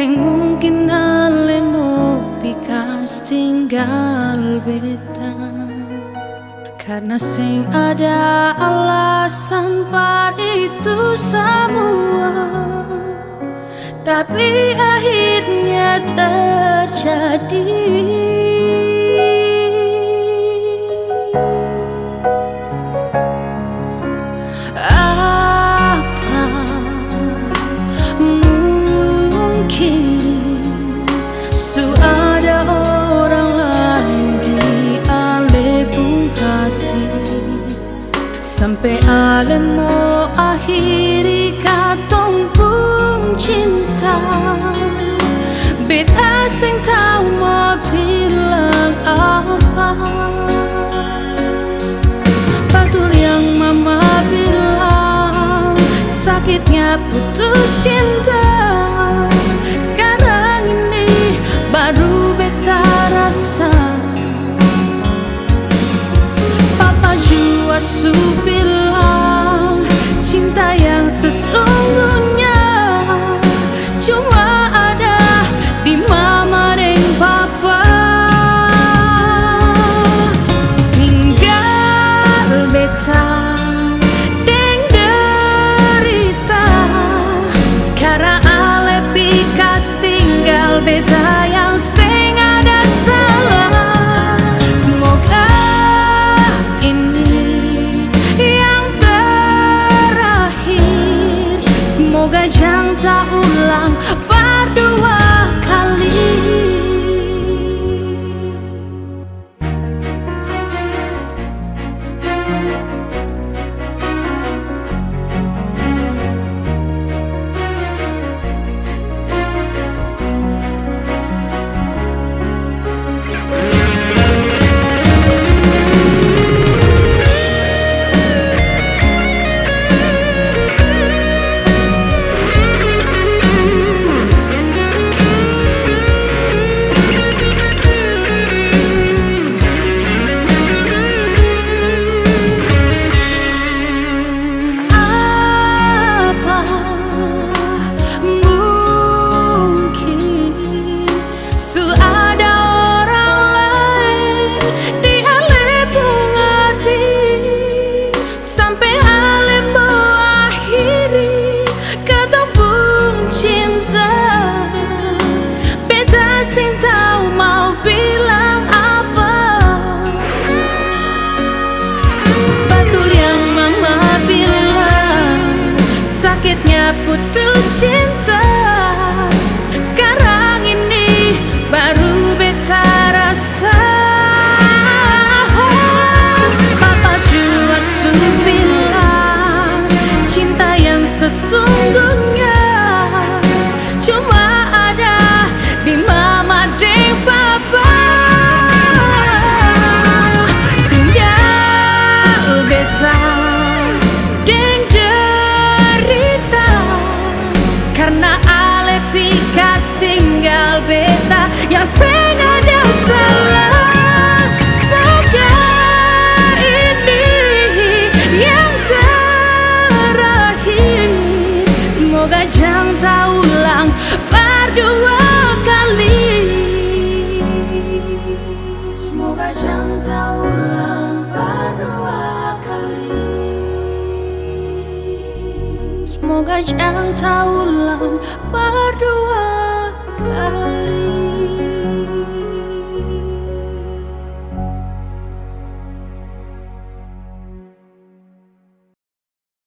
sing mungkin alemu pikas tinggal beda. Karena sing ada alasan par itu semua, tapi akhirnya terjadi. Apa mungkin ada orang lain di alebung hati, sampai ale mau akhiri katong pun cinta. Beta sing tahu mau bilang apa. Betul yang mama bilang, sakitnya putus cinta. Sekarang ini baru beta rasa. Papa juga su bilang, cinta yang sesungguhnya cuma ada di mama dan papa. Ninggal beta deng derita, karena ale pikas tinggal beta yang sing ada salah. Semoga ini yang terakhir, semoga jangan tak ulang berdua kali. Sakitnya putus cinta, sekarang ini baru beta rasa. Papa juga su bilang, cinta yang sesungguhnya cuma ada di mama dan papa. Tinggal beta karena ale pikas tinggal beta yang sing ada salah. Semoga ini yang terakhir, semoga jangan tak ulang berdua kali. Semoga jangan tak ulang berdua kali. Semoga jangan tak